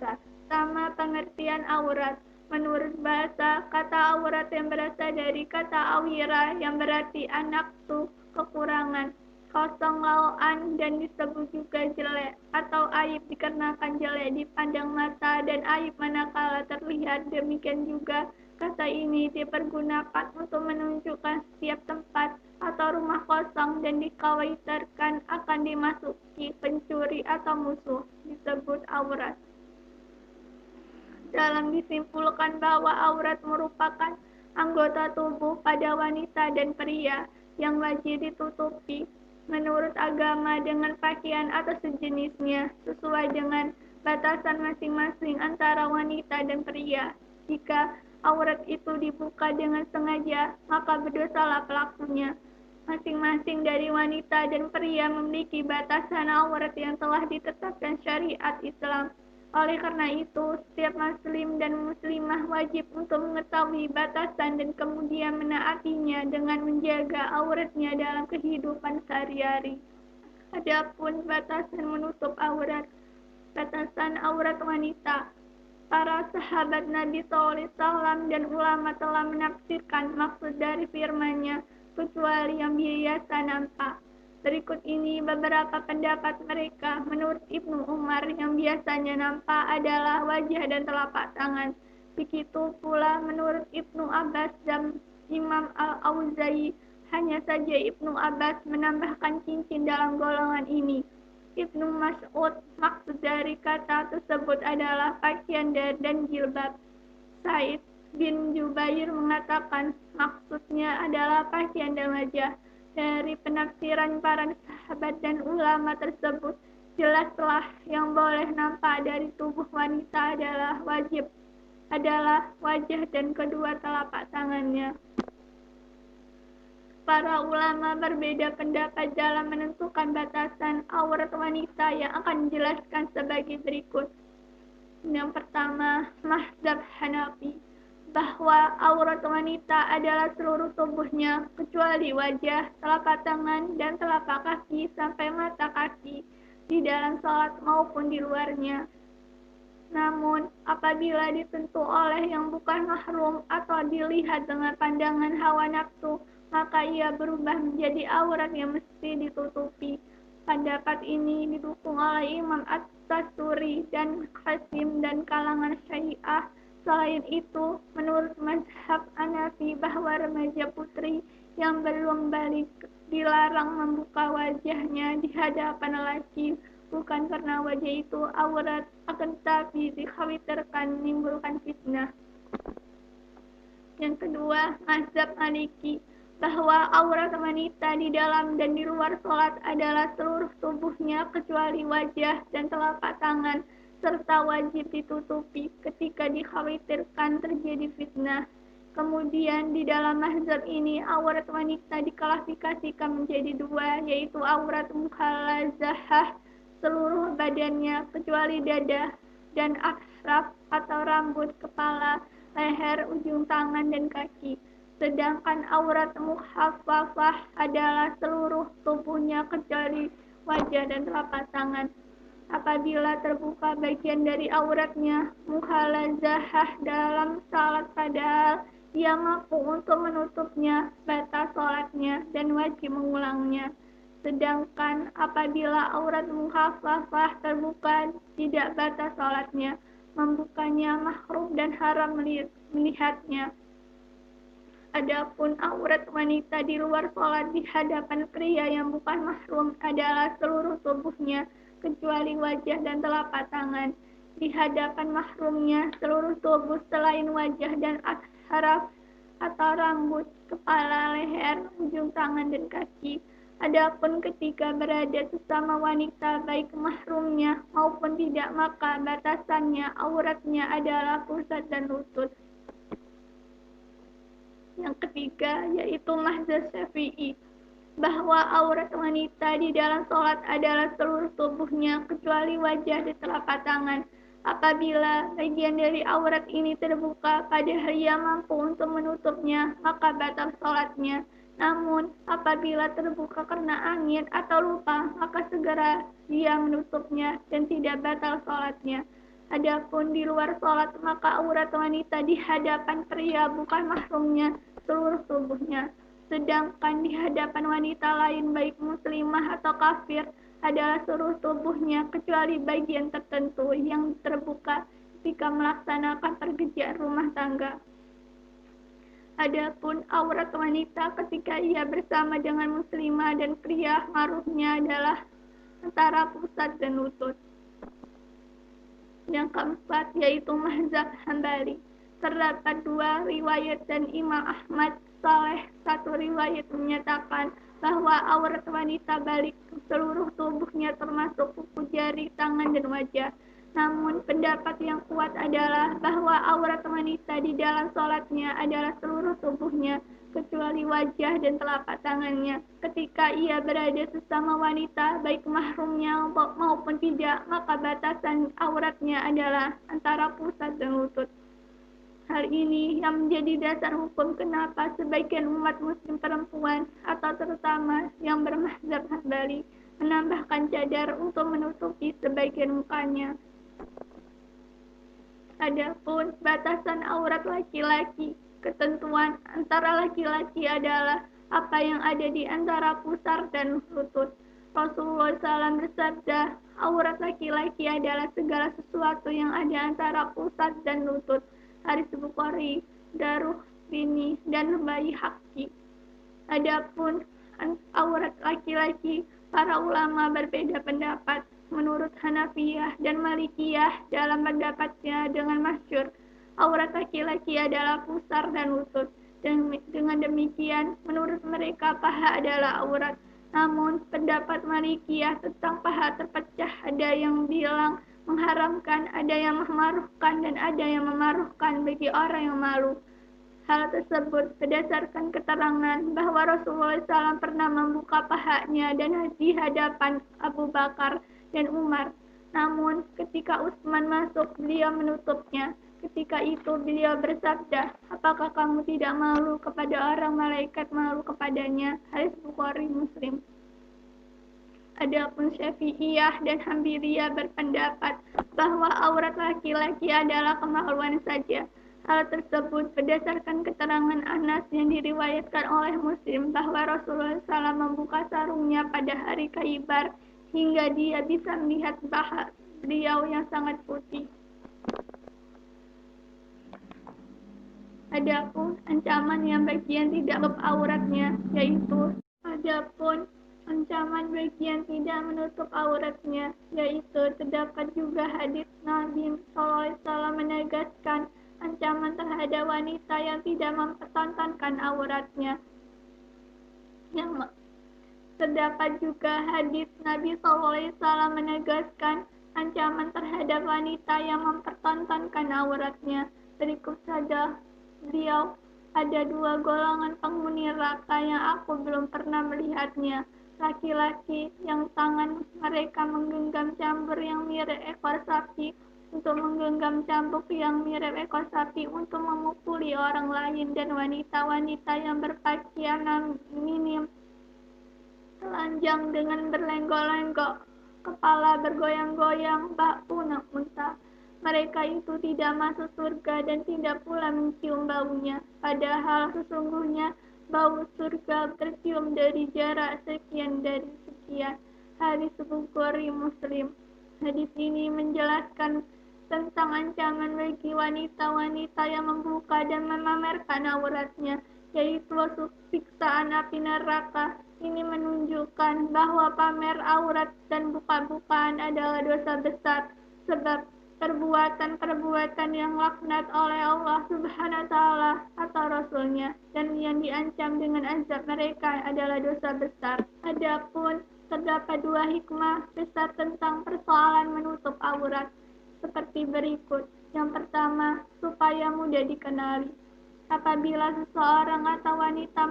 aurat. Sama pengertian aurat. Menurut bahasa, kata aurat yang berasal dari kata awira yang berarti anak tuh kekurangan, kosong laoan dan disebut juga jelek atau aib dikarenakan jelek dipandang mata dan aib manakala terlihat. Demikian juga kata ini dipergunakan untuk menunjukkan setiap tempat atau rumah kosong dan dikhawatirkan akan dimasuki pencuri atau musuh, disebut aurat. Dalam disimpulkan bahwa aurat merupakan anggota tubuh pada wanita dan pria yang wajib ditutupi menurut agama dengan pakaian atau sejenisnya sesuai dengan batasan masing-masing antara wanita dan pria. Jika aurat itu dibuka dengan sengaja, maka berdosalah pelakunya. Masing-masing dari wanita dan pria memiliki batasan aurat yang telah ditetapkan syariat Islam. Oleh karena itu, setiap muslim dan muslimah wajib untuk mengetahui batasan dan kemudian menaatinya dengan menjaga auratnya dalam kehidupan sehari-hari. Adapun batasan menutup aurat, batasan aurat wanita. Para sahabat Nabi SAW dan ulama telah menafsirkan maksud dari firman-Nya, kecuali yang biasa nampak. Berikut ini beberapa pendapat mereka. Menurut Ibnu Umar, yang biasanya nampak adalah wajah dan telapak tangan. Begitu pula menurut Ibnu Abbas dan Imam Al-Auza'i. Hanya saja Ibnu Abbas menambahkan cincin dalam golongan ini. Ibnu Mas'ud, maksud dari kata tersebut adalah pakaian dan jilbab. Said bin Jubair mengatakan maksudnya adalah pakaian dan wajah. Dari penafsiran para sahabat dan ulama tersebut, jelaslah yang boleh nampak dari tubuh wanita adalah wajah dan kedua telapak tangannya. Para ulama berbeda pendapat dalam menentukan batasan aurat wanita yang akan dijelaskan sebagai berikut. Yang pertama, mazhab Hanafi, bahwa aurat wanita adalah seluruh tubuhnya kecuali wajah, telapak tangan, dan telapak kaki sampai mata kaki di dalam sholat maupun di luarnya. Namun, apabila disentuh oleh yang bukan mahrum atau dilihat dengan pandangan hawa nafsu, maka ia berubah menjadi aurat yang mesti ditutupi. Pendapat ini didukung oleh Imam At-Tasuri dan Qasim dan kalangan Syiah. Selain itu, menurut mazhab Hanafi bahwa remaja putri yang belum balik dilarang membuka wajahnya di hadapan lelaki, bukan karena wajah itu aurat, akan tetapi dikhawatirkan menimbulkan fitnah. Yang kedua, mazhab Maliki, bahwa aurat wanita di dalam dan di luar sholat adalah seluruh tubuhnya kecuali wajah dan telapak tangan, serta wajib ditutupi ketika dikhawatirkan terjadi fitnah. Kemudian di dalam mazhab ini aurat wanita diklasifikasikan menjadi dua, yaitu aurat mukhalazahah seluruh badannya kecuali dada dan akraf atau rambut, kepala, leher, ujung tangan dan kaki. Sedangkan aurat mukhafafah adalah seluruh tubuhnya kecuali wajah dan telapak tangan. Apabila terbuka bagian dari auratnya, mukhalazahah dalam salat padahal ia mampu untuk menutupnya, batal salatnya dan wajib mengulangnya. Sedangkan apabila aurat mukhafafah terbuka, tidak batal salatnya, membukanya makruh dan haram melihatnya. Adapun aurat wanita di luar sholat di hadapan pria yang bukan mahrum adalah seluruh tubuhnya kecuali wajah dan telapak tangan. Di hadapan mahrumnya seluruh tubuh selain wajah dan atraf atau rambut, kepala, leher, ujung tangan dan kaki. Adapun ketika berada sesama wanita baik mahrumnya maupun tidak, maka batasannya auratnya adalah pusat dan lutut. Yang ketiga, yaitu mazhab Syafi'i, bahwa aurat wanita di dalam sholat adalah seluruh tubuhnya kecuali wajah dan telapak tangan. Apabila bagian dari aurat ini terbuka padahal ia mampu untuk menutupnya, maka batal sholatnya. Namun, apabila terbuka karena angin atau lupa, maka segera dia menutupnya dan tidak batal sholatnya. Adapun di luar sholat, maka aurat wanita di hadapan pria bukan mahramnya seluruh tubuhnya. Sedangkan di hadapan wanita lain baik muslimah atau kafir adalah seluruh tubuhnya kecuali bagian tertentu yang terbuka ketika melaksanakan pekerjaan rumah tangga. Adapun aurat wanita ketika ia bersama dengan muslimah dan pria mahramnya adalah antara pusat dan lutut. Yang keempat yaitu mazhab Hambali. Terdapat dua riwayat dan Imam Ahmad Saleh satu riwayat menyatakan bahwa aurat wanita balik seluruh tubuhnya termasuk kuku jari, tangan, dan wajah. Namun pendapat yang kuat adalah bahwa aurat wanita di dalam sholatnya adalah seluruh tubuhnya kecuali wajah dan telapak tangannya. Ketika ia berada sesama wanita, baik mahramnya maupun tidak, maka batasan auratnya adalah antara pusat dan lutut. Hal ini yang menjadi dasar hukum kenapa sebagian umat muslim perempuan atau terutama yang bermazhab Hambali menambahkan cadar untuk menutupi sebagian mukanya. Adapun batasan aurat laki-laki, ketentuan antara laki-laki adalah apa yang ada di antara pusar dan lutut. Rasulullah SAW bersabda, aurat laki-laki adalah segala sesuatu yang ada antara pusat dan lutut. Hadis Bukhari, Daruh Bini, dan Baihaqi. Adapun aurat laki-laki, para ulama berbeda pendapat. Menurut Hanafiyah dan Malikiyah dalam pendapatnya dengan masyhur, aurat laki-laki adalah pusar dan lutut. Dan dengan demikian, menurut mereka paha adalah aurat. Namun, pendapat Malikiyah tentang paha terpecah, ada yang bilang mengharamkan, ada yang memaruhkan, dan ada yang memaruhkan bagi orang yang malu. Hal tersebut berdasarkan keterangan bahwa Rasulullah SAW pernah membuka pahanya dan di hadapan Abu Bakar dan Umar. Namun ketika Utsman masuk, beliau menutupnya. Ketika itu beliau bersabda, apakah kamu tidak malu kepada orang malaikat malu kepadanya? Hadis Bukhari Muslim. Adapun Syafi'iyah dan Hambiliyah berpendapat bahwa aurat laki-laki adalah kemaluan saja. Hal tersebut berdasarkan keterangan Anas yang diriwayatkan oleh Muslim bahwa Rasulullah SAW membuka sarungnya pada hari Khaibar hingga dia bisa melihat paha beliau yang sangat putih. Adapun ancaman yang bagian tidak menutup auratnya yaitu terdapat juga hadis Nabi SAW menegaskan ancaman terhadap wanita yang tidak mempertontonkan auratnya. Terdapat juga hadis Nabi SAW menegaskan ancaman terhadap wanita yang mempertontonkan auratnya. Berikut saja beliau, ada dua golongan penghuni neraka yang aku belum pernah melihatnya. Laki-laki yang tangan mereka menggenggam cambuk yang mirip ekor sapi untuk menggenggam cambuk yang mirip ekor sapi untuk memukuli orang lain, dan wanita-wanita yang berpakaian minim telanjang dengan berlenggok-lenggok, kepala bergoyang-goyang, bak punah unta. Mereka itu tidak masuk surga dan tidak pula mencium baunya. Padahal sesungguhnya bau surga tercium dari jarak sekian dari sekian. Hadis Bukhari Muslim. Hadis ini menjelaskan tentang ancaman bagi wanita-wanita yang membuka dan memamerkan auratnya, yaitu siksaan api neraka. Ini menunjukkan bahwa pamer aurat dan buka-bukaan adalah dosa besar, sebab perbuatan-perbuatan yang laknat oleh Allah Subhanahu wa taala atau Rasulnya, dan yang diancam dengan azab mereka adalah dosa besar. Adapun terdapat dua hikmah besar tentang persoalan menutup aurat seperti berikut. Yang pertama, supaya mudah dikenali. Apabila seseorang atau wanita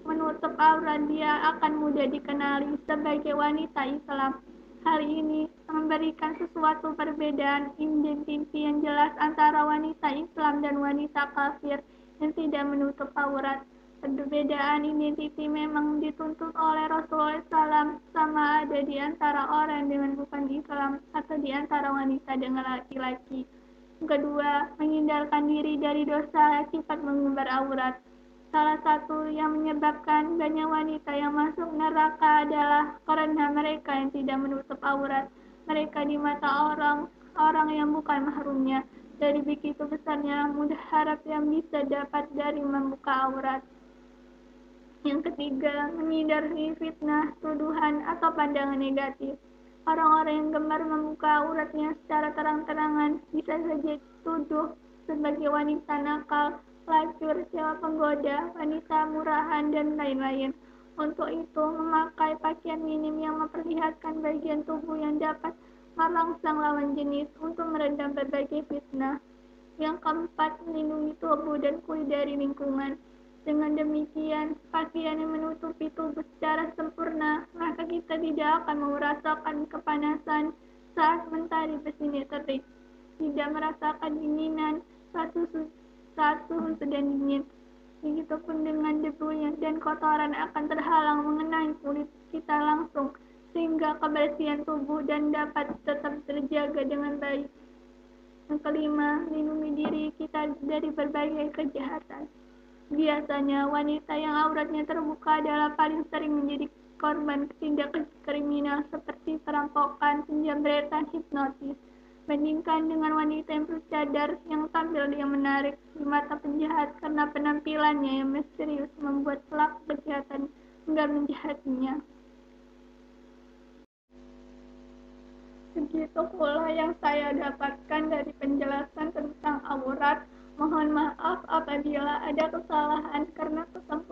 menutup aurat, dia akan mudah dikenali sebagai wanita Islam. Hal ini memberikan sesuatu perbedaan identiti yang jelas antara wanita Islam dan wanita kafir yang tidak menutup aurat. Perbedaan identiti memang dituntut oleh Rasulullah SAW, sama ada di antara orang dengan bukan Islam atau di antara wanita dengan laki-laki. Kedua, menghindarkan diri dari dosa sifat mengumbar aurat. Salah satu yang menyebabkan banyak wanita yang masuk neraka adalah karena mereka yang tidak menutup aurat mereka di mata orang yang bukan mahramnya. Dari begitu besarnya mudarat yang bisa dapat dari membuka aurat. Yang ketiga, menghindari fitnah, tuduhan, atau pandangan negatif. Orang-orang yang gemar membuka auratnya secara terang-terangan bisa saja dituduh sebagai wanita nakal, pelacur, cewek penggoda, wanita murahan, dan lain-lain. Untuk itu, memakai pakaian minim yang memperlihatkan bagian tubuh yang dapat merangsang lawan jenis untuk meredam berbagai fitnah. Yang keempat, melindungi tubuh dan kulit dari lingkungan. Dengan demikian, pakaian yang menutupi tubuh secara sempurna, maka kita tidak akan merasakan kepanasan saat mentari bersinar terik, tidak merasakan dinginan saat suhu sedang dingin. Begitupun dengan debu dan kotoran akan terhalang mengenai kulit kita langsung, sehingga kebersihan tubuh dan dapat tetap terjaga dengan baik. Yang kelima, melindungi diri kita dari berbagai kejahatan. Biasanya, wanita yang auratnya terbuka adalah paling sering menjadi korban tindakan kriminal seperti perampokan, penjamretan, hipnotis. Bandingkan dengan wanita yang bercadar yang tampil yang menarik di mata penjahat karena penampilannya yang misterius membuat pelaku kejahatan enggan menjahatinya. Begitu pula yang saya dapatkan dari penjelasan tentang aurat. Mohon maaf apabila ada kesalahan karena kesempatan